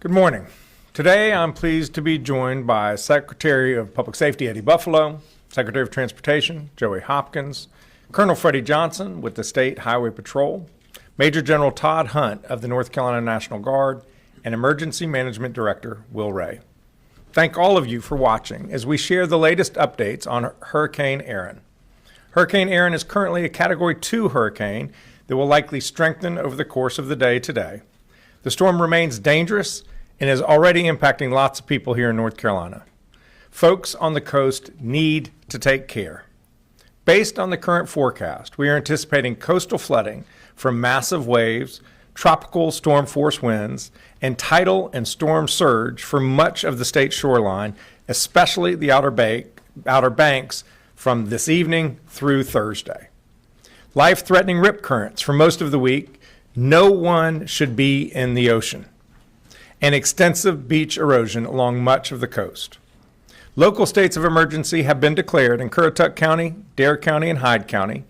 Good morning. Today I'm pleased to be joined by Secretary of Public Safety Eddie Buffalo, Secretary of Transportation Joey Hopkins, Colonel Freddie Johnson with the State Highway Patrol, Major General Todd Hunt of the North Carolina National Guard, and Emergency Management Director Will Ray. Thank all of you for watching as we share the latest updates on Hurricane Erin. Hurricane Erin is currently a Category 2 hurricane that will likely strengthen over the course of the day today. The storm remains dangerous and is already impacting lots of people here in North Carolina. Folks on the coast need to take care. Based on the current forecast, we are anticipating coastal flooding from massive waves, tropical storm force winds, and tidal and storm surge for much of the state shoreline, especially the Outer Banks from this evening through Thursday. Life-threatening rip currents for most of the week. No one should be in the ocean. And extensive beach erosion along much of the coast. Local states of emergency have been declared in Currituck County, Dare County, and Hyde County.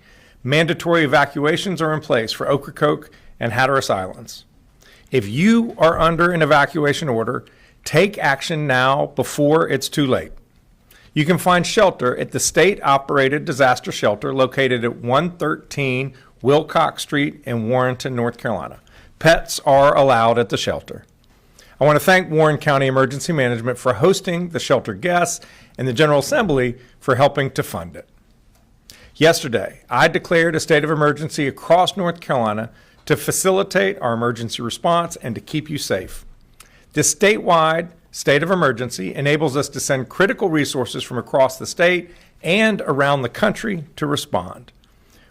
Mandatory evacuations are in place for Ocracoke and Hatteras Islands. If you are under an evacuation order, take action now before it's too late. You can find shelter at the state-operated disaster shelter located at 113 Wilcox Street in Warrenton, North Carolina. Pets are allowed at the shelter. I want to thank Warren County Emergency Management for hosting the shelter guests and the General Assembly for helping to fund it. Yesterday, I declared a state of emergency across North Carolina to facilitate our emergency response and to keep you safe. This statewide state of emergency enables us to send critical resources from across the state and around the country to respond.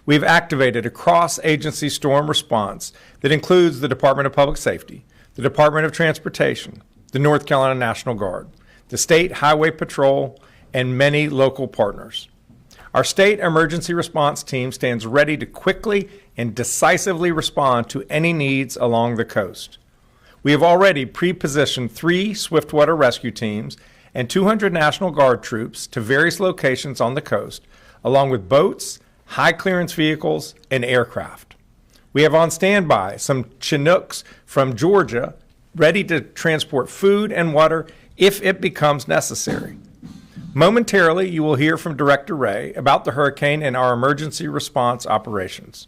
We've activated a cross-agency storm response that includes the Department of Public Safety, the Department of Transportation, the North Carolina National Guard, the State Highway Patrol, and many local partners. Our state emergency response team stands ready to quickly and decisively respond to any needs along the coast. We have already pre-positioned 3 swiftwater rescue teams and 200 National Guard troops to various locations on the coast, along with boats, high-clearance vehicles, and aircraft. We have on standby some Chinooks from Georgia ready to transport food and water if it becomes necessary. Momentarily, you will hear from Director Ray about the hurricane and our emergency response operations.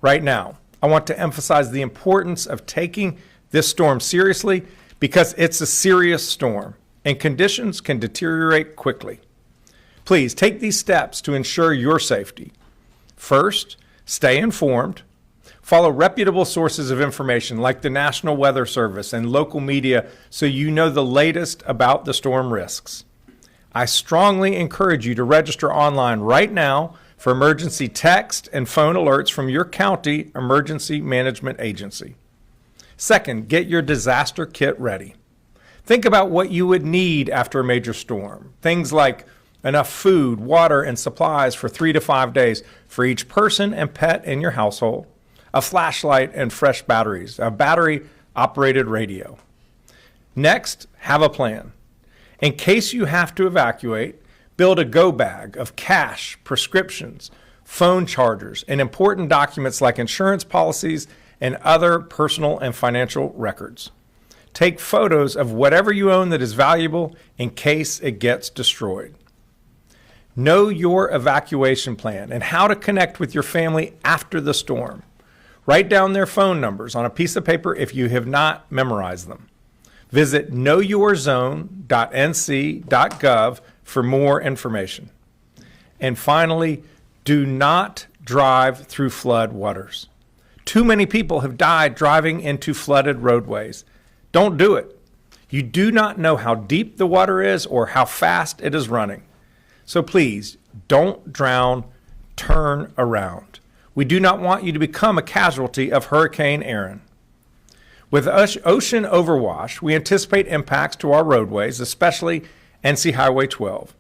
Right now, I want to emphasize the importance of taking this storm seriously because it's a serious storm and conditions can deteriorate quickly. Please take these steps to ensure your safety. First, stay informed. Follow reputable sources of information like the National Weather Service and local media so you know the latest about the storm risks. I strongly encourage you to register online right now for emergency text and phone alerts from your county emergency management agency. Second, get your disaster kit ready. Think about what you would need after a major storm. Things like enough food, water, and supplies for 3 to 5 days for each person and pet in your household, a flashlight and fresh batteries, a battery-operated radio. Next, have a plan. In case you have to evacuate, build a go bag of cash, prescriptions, phone chargers, and important documents like insurance policies and other personal and financial records. Take photos of whatever you own that is valuable in case it gets destroyed. Know your evacuation plan and how to connect with your family after the storm. Write down their phone numbers on a piece of paper if you have not memorized them. Visit knowyourzone.nc.gov for more information. And finally, do not drive through flood waters. Too many people have died driving into flooded roadways. Don't do it. You do not know how deep the water is or how fast it is running. So please, don't drown, turn around. We do not want you to become a casualty of Hurricane Erin. With ocean overwash, we anticipate impacts to our roadways, especially NC Highway 12.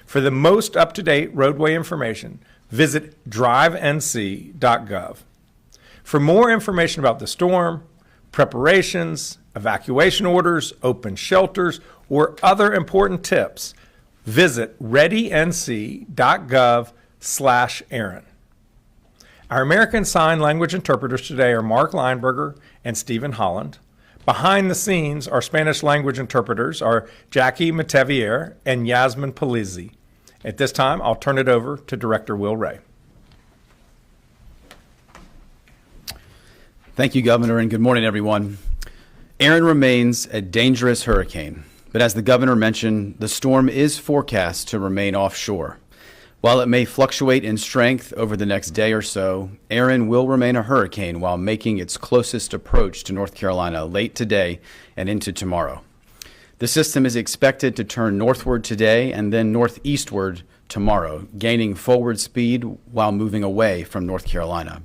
For the most up-to-date roadway information, visit drivenc.gov. For more information about the storm, preparations, evacuation orders, open shelters, or other important tips, visit readync.gov/Erin. Our American Sign Language interpreters today are Mark Lineberger and Stephen Holland. Behind the scenes, our Spanish language interpreters are Jackie Matevier and Yasmin Palizzi. At this time, I'll turn it over to Director Will Ray. Thank you, Governor, and good morning, everyone. Erin remains a dangerous hurricane, but as the governor mentioned, the storm is forecast to remain offshore. While it may fluctuate in strength over the next day or so, Erin will remain a hurricane while making its closest approach to North Carolina late today and into tomorrow. The system is expected to turn northward today and then northeastward tomorrow, gaining forward speed while moving away from North Carolina.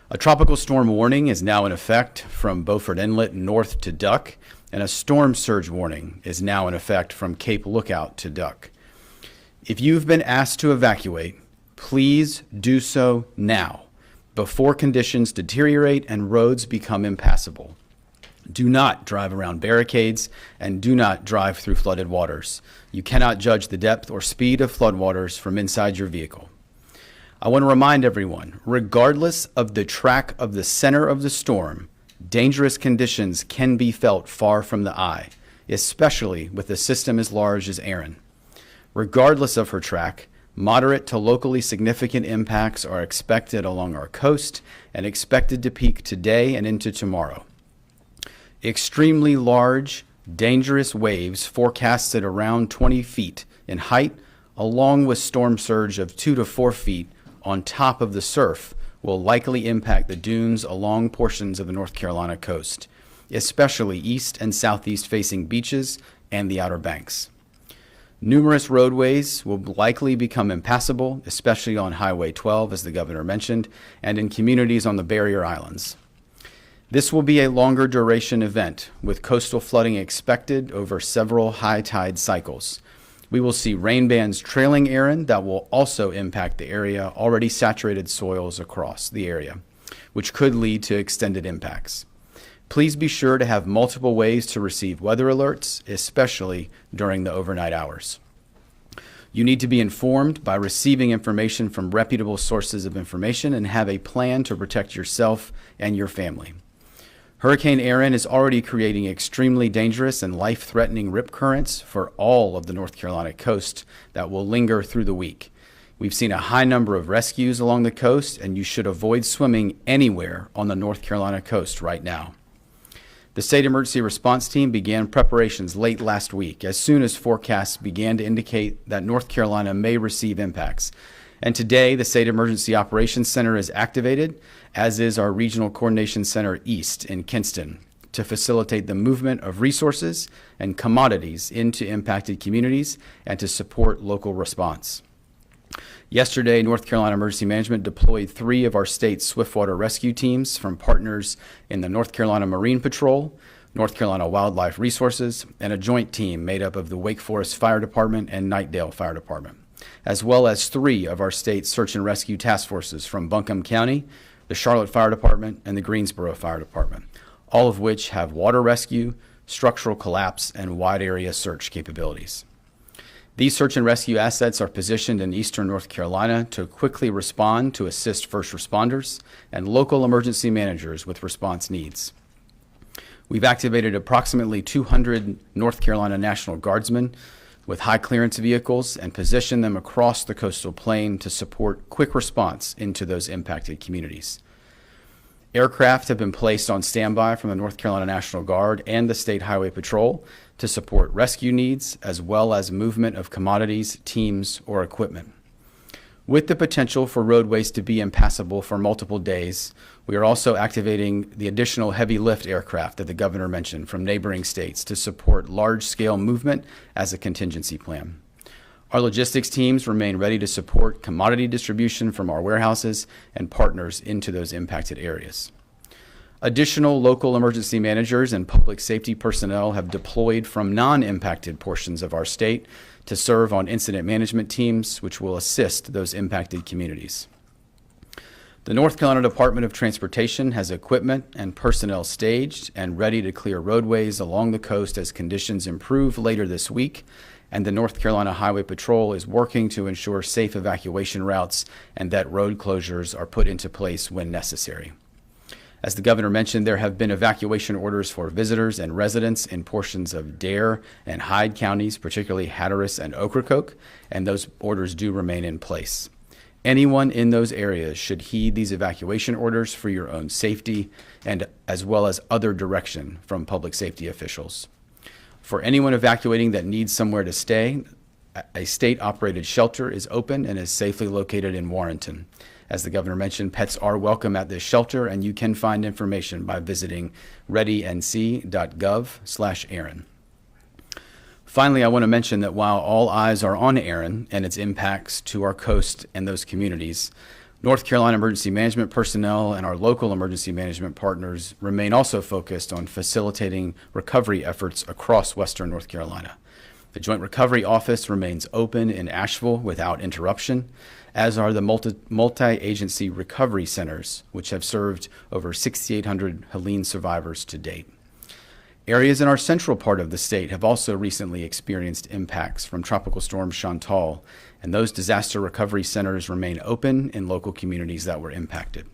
A tropical storm warning is now in effect from Beaufort Inlet north to Duck, and a storm surge warning is now in effect from Cape Lookout to Duck. If you've been asked to evacuate, please do so now, before conditions deteriorate and roads become impassable. Do not drive around barricades and do not drive through flooded waters. You cannot judge the depth or speed of floodwaters from inside your vehicle. I want to remind everyone, regardless of the track of the center of the storm, dangerous conditions can be felt far from the eye, especially with a system as large as Erin. Regardless of her track, moderate to locally significant impacts are expected along our coast and expected to peak today and into tomorrow. Extremely large, dangerous waves forecasted around 20 feet in height, along with storm surge of 2 to 4 feet on top of the surf, will likely impact the dunes along portions of the North Carolina coast, especially east and southeast facing beaches and the Outer Banks. Numerous roadways will likely become impassable, especially on Highway 12, as the governor mentioned, and in communities on the barrier islands. This will be a longer duration event, with coastal flooding expected over several high tide cycles. We will see rain bands trailing Erin that will also impact the area, already saturated soils across the area, which could lead to extended impacts. Please be sure to have multiple ways to receive weather alerts, especially during the overnight hours. You need to be informed by receiving information from reputable sources of information and have a plan to protect yourself and your family. Hurricane Erin is already creating extremely dangerous and life-threatening rip currents for all of the North Carolina coast that will linger through the week. We've seen a high number of rescues along the coast, and you should avoid swimming anywhere on the North Carolina coast right now. The State Emergency Response Team began preparations late last week as soon as forecasts began to indicate that North Carolina may receive impacts. And today, the State Emergency Operations Center is activated, as is our Regional Coordination Center East in Kinston, to facilitate the movement of resources and commodities into impacted communities and to support local response. Yesterday, North Carolina Emergency Management deployed 3 of our state's swiftwater rescue teams from partners in the North Carolina Marine Patrol, North Carolina Wildlife Resources, and a joint team made up of the Wake Forest Fire Department and Knightdale Fire Department, as well as 3 of our state's search and rescue task forces from Buncombe County, the Charlotte Fire Department, and the Greensboro Fire Department, all of which have water rescue, structural collapse, and wide area search capabilities. These search and rescue assets are positioned in eastern North Carolina to quickly respond to assist first responders and local emergency managers with response needs. We've activated approximately 200 North Carolina National Guardsmen with high clearance vehicles and positioned them across the coastal plain to support quick response into those impacted communities. Aircraft have been placed on standby from the North Carolina National Guard and the State Highway Patrol to support rescue needs as well as movement of commodities, teams, or equipment. With the potential for roadways to be impassable for multiple days, we are also activating the additional heavy lift aircraft that the governor mentioned from neighboring states to support large-scale movement as a contingency plan. Our logistics teams remain ready to support commodity distribution from our warehouses and partners into those impacted areas. Additional local emergency managers and public safety personnel have deployed from non-impacted portions of our state to serve on incident management teams, which will assist those impacted communities. The North Carolina Department of Transportation has equipment and personnel staged and ready to clear roadways along the coast as conditions improve later this week, and the North Carolina Highway Patrol is working to ensure safe evacuation routes and that road closures are put into place when necessary. As the governor mentioned, there have been evacuation orders for visitors and residents in portions of Dare and Hyde counties, particularly Hatteras and Ocracoke, and those orders do remain in place. Anyone in those areas should heed these evacuation orders for your own safety and as well as other direction from public safety officials. For anyone evacuating that needs somewhere to stay, a state-operated shelter is open and is safely located in Warrenton. As the governor mentioned, pets are welcome at this shelter, and you can find information by visiting readync.gov/Erin. Finally, I want to mention that while all eyes are on Erin and its impacts to our coast and those communities, North Carolina emergency management personnel and our local emergency management partners remain also focused on facilitating recovery efforts across Western North Carolina. The Joint Recovery Office remains open in Asheville without interruption, as are the multi-agency recovery centers, which have served over 6,800 Helene survivors to date. Areas in our central part of the state have also recently experienced impacts from Tropical Storm Chantal, and those disaster recovery centers remain open in local communities that were impacted.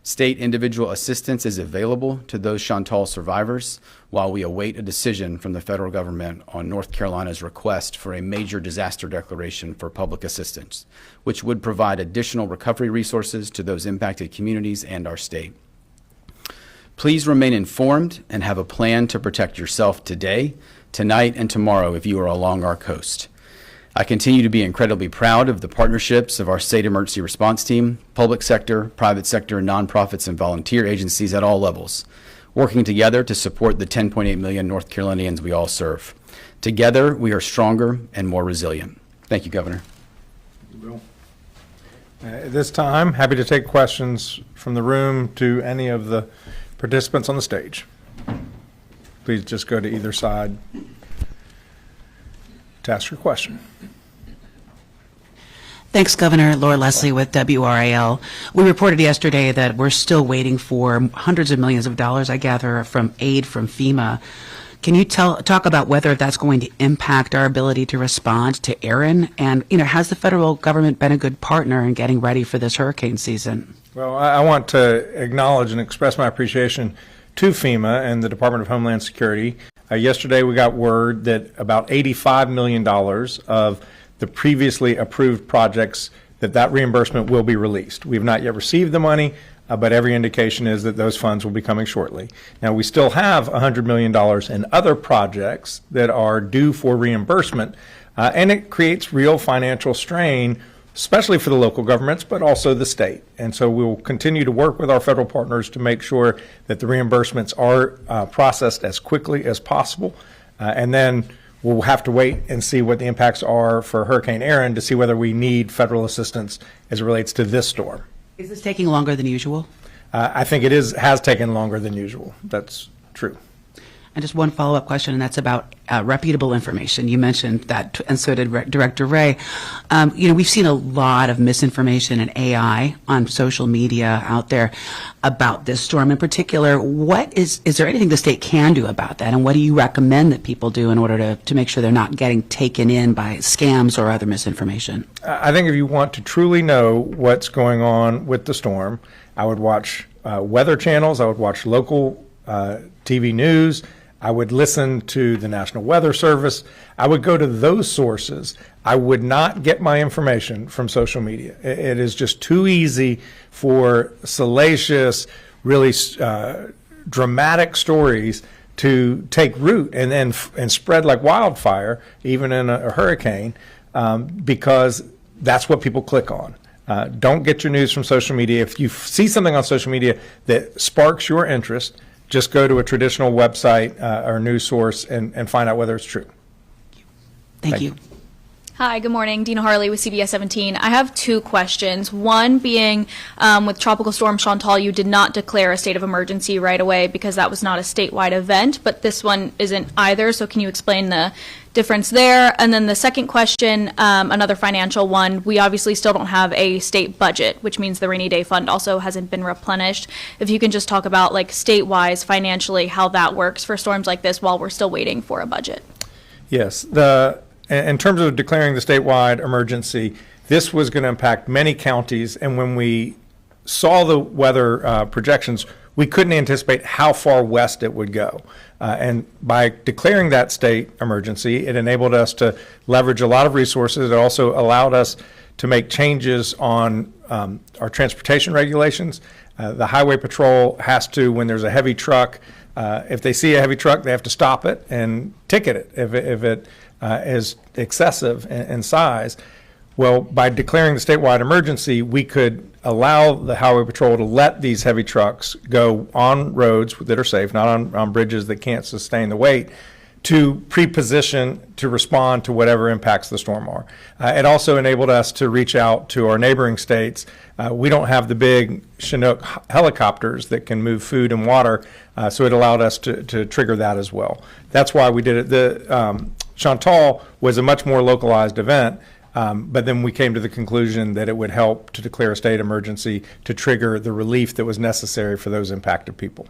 State individual assistance is available to those Chantal survivors while we await a decision from the federal government on North Carolina's request for a major disaster declaration for public assistance, which would provide additional recovery resources to those impacted communities and our state. Please remain informed and have a plan to protect yourself today, tonight, and tomorrow if you are along our coast. I continue to be incredibly proud of the partnerships of our state emergency response team, public sector, private sector, nonprofits, and volunteer agencies at all levels, working together to support the 10.8 million North Carolinians we all serve. Together, we are stronger and more resilient. Thank you, Governor. At this time, happy to take questions from the room to any of the participants on the stage. Please just go to either side to ask your question. Thanks, Governor. Laura Leslie with WRAL. We reported yesterday that we're still waiting for hundreds of millions of dollars, I gather, from aid from FEMA. Can you talk about whether that's going to impact our ability to respond to Erin? And, has the federal government been a good partner in getting ready for this hurricane season? Well, I want to acknowledge and express my appreciation to FEMA and the Department of Homeland Security. Yesterday, we got word that about $85 million of the previously approved projects, that reimbursement will be released. We have not yet received the money, but every indication is that those funds will be coming shortly. Now, we still have $100 million in other projects that are due for reimbursement, and it creates real financial strain, especially for the local governments, but also the state. And so we will continue to work with our federal partners to make sure that the reimbursements are processed as quickly as possible. And then we'll have to wait and see what the impacts are for Hurricane Erin to see whether we need federal assistance as it relates to this storm. Is this taking longer than usual? I think it has taken longer than usual. That's true. And just one follow-up question, and that's about reputable information. You mentioned that, and so did Director Ray. We've seen a lot of misinformation and AI on social media out there about this storm in particular. Is there anything the state can do about that, and what do you recommend that people do in order to make sure they're not getting taken in by scams or other misinformation? I think if you want to truly know what's going on with the storm, I would watch weather channels. I would watch local TV news. I would listen to the National Weather Service. I would go to those sources. I would not get my information from social media. It is just too easy for salacious, really dramatic stories to take root and spread like wildfire, even in a hurricane, because that's what people click on. Don't get your news from social media. If you see something on social media that sparks your interest, just go to a traditional website or news source and find out whether it's true. Thank you. Hi, good morning. Dina Harley with CBS 17. I have two questions. One being, with Tropical Storm Chantal, you did not declare a state of emergency right away because that was not a statewide event, but this one isn't either, so can you explain the difference there? And then the second question, another financial one, we obviously still don't have a state budget, which means the rainy day fund also hasn't been replenished. If you can just talk about, like, state-wise, financially, how that works for storms like this while we're still waiting for a budget. Yes. In terms of declaring the statewide emergency, this was going to impact many counties, and when we saw the weather projections, we couldn't anticipate how far west it would go. And by declaring that state emergency, it enabled us to leverage a lot of resources. It also allowed us to make changes on our transportation regulations. The Highway Patrol has to, when there's a heavy truck, if they see a heavy truck, they have to stop it and ticket it if it is excessive in size. Well, by declaring the statewide emergency, we could allow the Highway Patrol to let these heavy trucks go on roads that are safe, not on bridges that can't sustain the weight, to pre-position to respond to whatever impacts the storm are. It also enabled us to reach out to our neighboring states. We don't have the big Chinook helicopters that can move food and water, so it allowed us to trigger that as well. That's why we did it. The Chantal was a much more localized event, but then we came to the conclusion that it would help to declare a state emergency to trigger the relief that was necessary for those impacted people.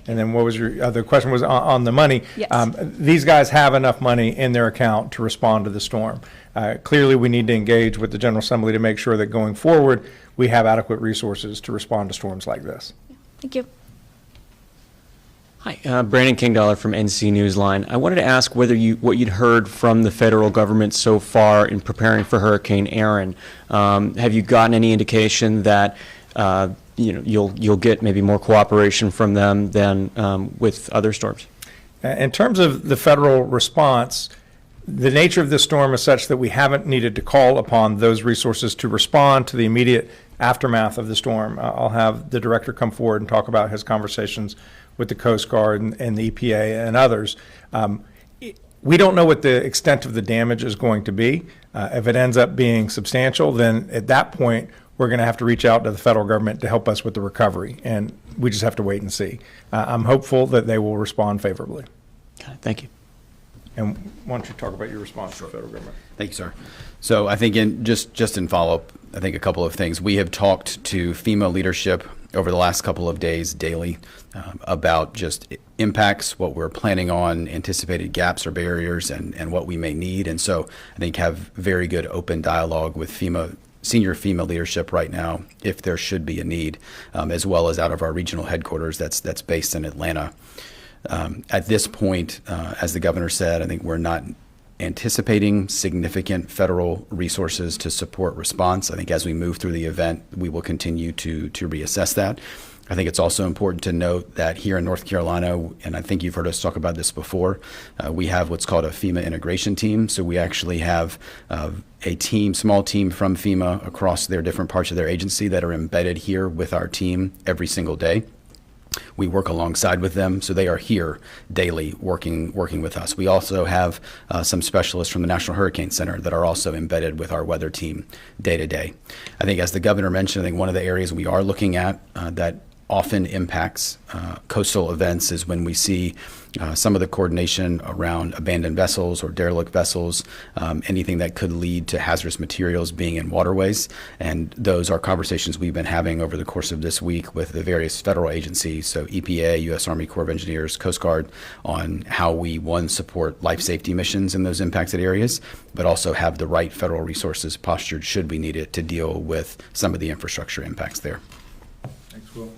And then what was your other question was on the money? Yes. These guys have enough money in their account to respond to the storm. Clearly, we need to engage with the General Assembly to make sure that going forward, we have adequate resources to respond to storms like this. Thank you. Hi, Brandon Kingdollar from NC Newsline. I wanted to ask whether what you'd heard from the federal government so far in preparing for Hurricane Erin. Have you gotten any indication that you'll get maybe more cooperation from them than with other storms? In terms of the federal response, the nature of this storm is such that we haven't needed to call upon those resources to respond to the immediate aftermath of the storm. I'll have the director come forward and talk about his conversations with the Coast Guard and the EPA and others. We don't know what the extent of the damage is going to be. If it ends up being substantial, then at that point, we're going to have to reach out to the federal government to help us with the recovery, and we just have to wait and see. I'm hopeful that they will respond favorably. Okay, thank you. And why don't you talk about your response to the federal government? Thank you, sir. So I think just in follow-up, I think a couple of things. We have talked to FEMA leadership over the last couple of days daily about just impacts, what we're planning on, anticipated gaps or barriers, and what we may need. And so I think have very good open dialogue with FEMA, senior FEMA leadership right now, if there should be a need, as well as out of our regional headquarters that's based in Atlanta. At this point, as the governor said, I think we're not anticipating significant federal resources to support response. I think as we move through the event, we will continue to reassess that. I think it's also important to note that here in North Carolina, and I think you've heard us talk about this before, we have what's called a FEMA integration team. So we actually have a small team from FEMA across their different parts of their agency that are embedded here with our team every single day. We work alongside with them, so they are here daily working with us. We also have some specialists from the National Hurricane Center that are also embedded with our weather team day to day. I think as the governor mentioned, I think one of the areas we are looking at that often impacts coastal events is when we see some of the coordination around abandoned vessels or derelict vessels, anything that could lead to hazardous materials being in waterways. And those are conversations we've been having over the course of this week with the various federal agencies, so EPA, U.S. Army Corps of Engineers, Coast Guard, on how we, one, support life safety missions in those impacted areas, but also have the right federal resources postured should we need it to deal with some of the infrastructure impacts there. Thanks, Will.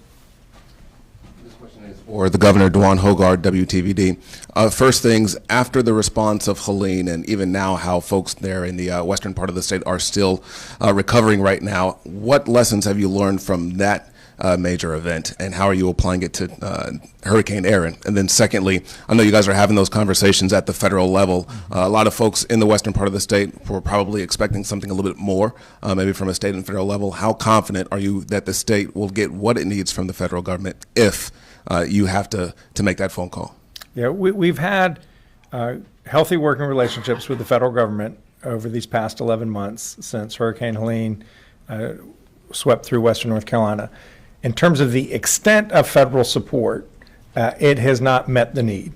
Or the Governor, Dwan Hogard, WTVD. First things, after the response of Helen, and even now how folks there in the western part of the state are still recovering right now, what lessons have you learned from that major event, and how are you applying it to Hurricane Erin? And then secondly, I know you guys are having those conversations at the federal level. A lot of folks in the western part of the state were probably expecting something a little bit more, maybe from a state and federal level. How confident are you that the state will get what it needs from the federal government if you have to make that phone call? Yeah, we've had healthy working relationships with the federal government over these past 11 months since Hurricane Helene swept through western North Carolina. In terms of the extent of federal support, it has not met the need.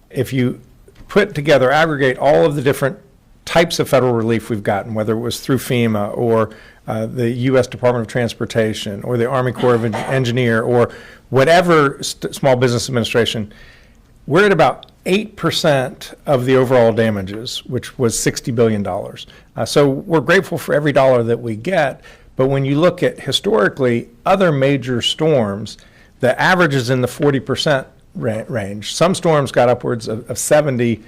If you put together, aggregate all of the different types of federal relief we've gotten, whether it was through FEMA or the U.S. Department of Transportation or the Army Corps of Engineer or whatever Small Business Administration, we're at about 8% of the overall damages, which was $60 billion. So we're grateful for every dollar that we get, but when you look at historically other major storms the average is in the 40% range. Some storms got upwards of 70%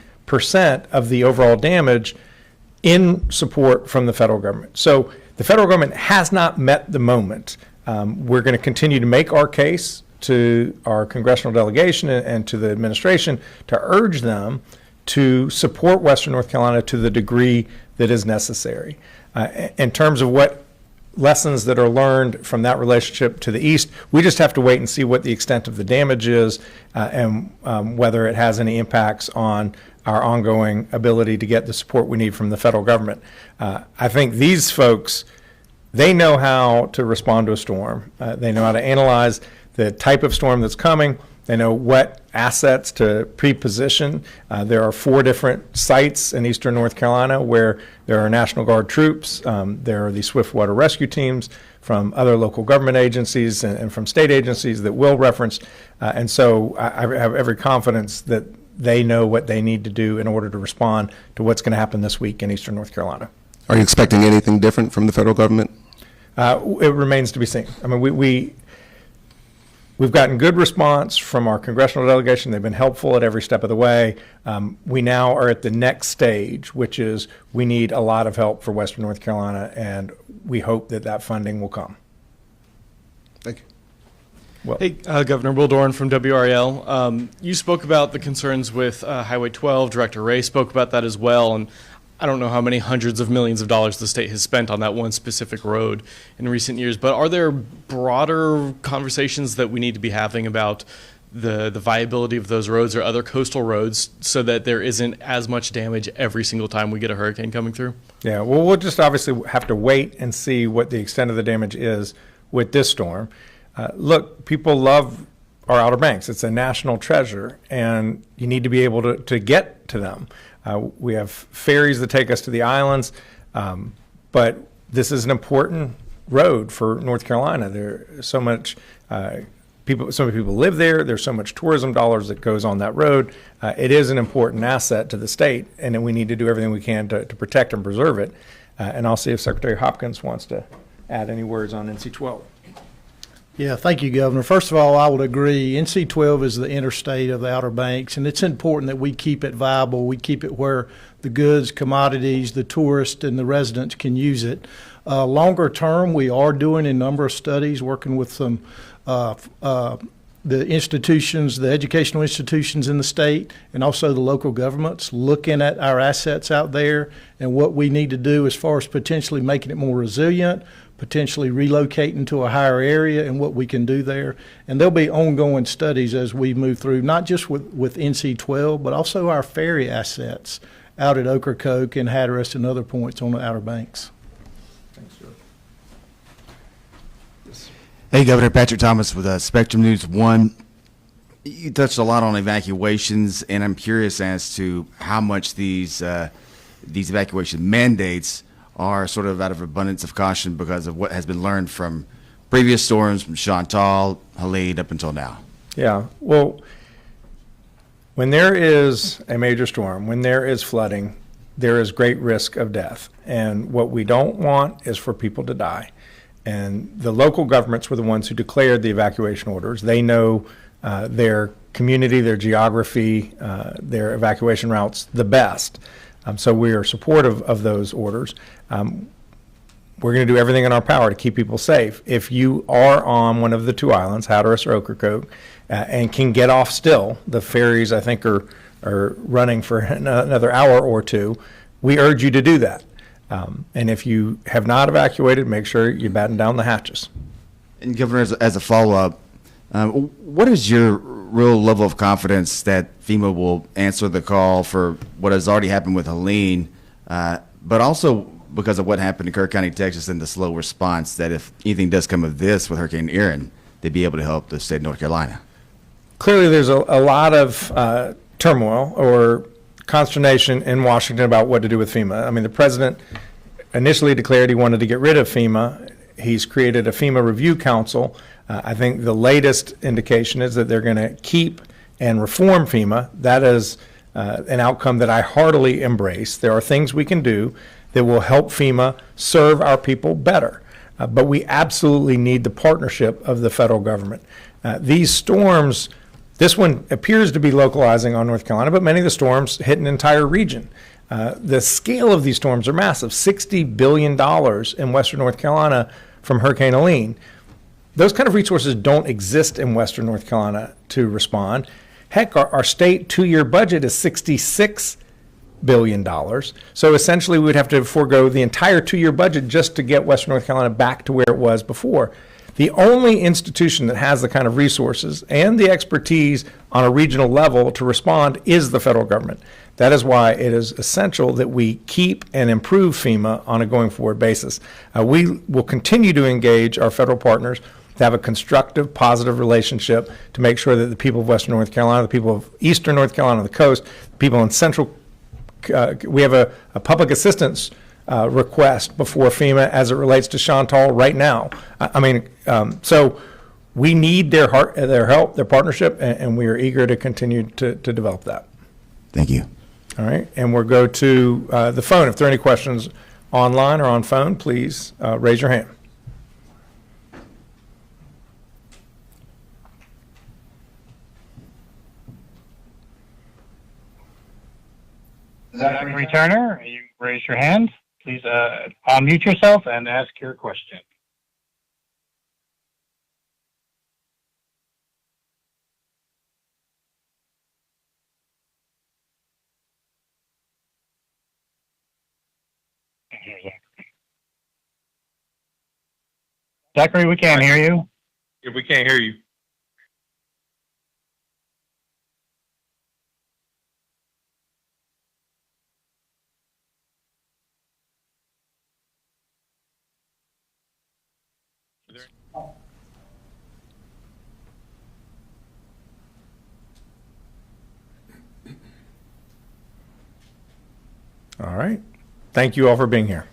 of the overall damage in support from the federal government. So the federal government has not met the moment. We're going to continue to make our case to our congressional delegation and to the administration to urge them to support Western North Carolina to the degree that is necessary. In terms of what lessons that are learned from that relationship to the east, we just have to wait and see what the extent of the damage is and whether it has any impacts on our ongoing ability to get the support we need from the federal government. I think these folks, they know how to respond to a storm. They know how to analyze the type of storm that's coming. They know what assets to pre-position. There are 4 different sites in eastern North Carolina where there are National Guard troops. There are the swift water rescue teams from other local government agencies and from state agencies that Will referenced. And so I have every confidence that they know what they need to do in order to respond to what's going to happen this week in eastern North Carolina. Are you expecting anything different from the federal government? It remains to be seen. I mean, we've gotten good response from our congressional delegation. They've been helpful at every step of the way. We now are at the next stage, which is we need a lot of help for Western North Carolina, and we hope that that funding will come. Thank you. Well, Hey, Governor Will Doran from WRAL. You spoke about the concerns with Highway 12. Director Ray spoke about that as well. And I don't know how many hundreds of millions of dollars the state has spent on that one specific road in recent years, but are there broader conversations that we need to be having about the viability of those roads or other coastal roads so that there isn't as much damage every single time we get a hurricane coming through? yeah, well, we'll just obviously have to wait and see what the extent of the damage is with this storm. Look, people love our Outer Banks. It's a national treasure, and you need to be able to get to them. We have ferries that take us to the islands, but this is an important road for North Carolina. There's so much so many people live there. There's so much tourism dollars that goes on that road. It is an important asset to the state, and we need to do everything we can to protect and preserve it. And I'll see if Secretary Hopkins wants to add any words on NC-12. Yeah, thank you, Governor. First of all, I would agree. NC-12 is the interstate of the Outer Banks, and it's important that we keep it viable. We keep it where the goods, commodities, the tourists, and the residents can use it. Longer term, we are doing a number of studies, working with some the institutions, the educational institutions in the state, and also the local governments, looking at our assets out there and what we need to do as far as potentially making it more resilient, potentially relocating to a higher area and what we can do there. And there'll be ongoing studies as we move through, not just with NC-12, but also our ferry assets out at Ocracoke and Hatteras and other points on the Outer Banks. Thanks, Joe. Hey, Governor Patrick Thomas with Spectrum News 1. You touched a lot on evacuations, and I'm curious as to how much these evacuation mandates are sort of out of abundance of caution because of what has been learned from previous storms, from Chantal, Helene, up until now. Yeah, well, when there is a major storm, when there is flooding, there is great risk of death. And what we don't want is for people to die. And the local governments were the ones who declared the evacuation orders. They know their community, their geography, their evacuation routes the best. So we are supportive of those orders. We're going to do everything in our power to keep people safe. If you are on one of the 2 islands, Hatteras or Ocracoke, and can get off still, the ferries I think are running for another hour or 2, we urge you to do that. And if you have not evacuated, make sure you batten down the hatches. And Governor, as a follow-up, what is your real level of confidence that FEMA will answer the call for what has already happened with Helene, but also because of what happened in Kirk County, Texas, and the slow response, that if anything does come of this with Hurricane Erin, they'd be able to help the state of North Carolina? Clearly, there's a lot of turmoil or consternation in Washington about what to do with FEMA. I mean, the president initially declared he wanted to get rid of FEMA. He's created a FEMA review council. I think the latest indication is that they're going to keep and reform FEMA. That is an outcome that I heartily embrace. There are things we can do that will help FEMA serve our people better. But we absolutely need the partnership of the federal government. These storms, this one appears to be localizing on North Carolina, but many of the storms hit an entire region. The scale of these storms are massive, $60 billion in western North Carolina from Hurricane Erin. Those kind of resources don't exist in western North Carolina to respond. Heck, our state 2-year budget is $66 billion. So essentially, we would have to forego the entire 2-year budget just to get western North Carolina back to where it was before. The only institution that has the kind of resources and the expertise on a regional level to respond is the federal government. That is why it is essential that we keep and improve FEMA on a going forward basis. We will continue to engage our federal partners to have a constructive, positive relationship to make sure that the people of western North Carolina, the people of eastern North Carolina, the coast, the people in central, we have a public assistance request before FEMA as it relates to Chantal right now. So we need their help, their partnership, and we are eager to continue to develop that. Thank you. All right, and we'll go to the phone. If there are any questions online or on phone, please raise your hand. Zachary Turner, you raise your hand. Please unmute yourself and ask your question. Zachary, we can't hear you. If we can't hear you. All right. Thank you all for being here.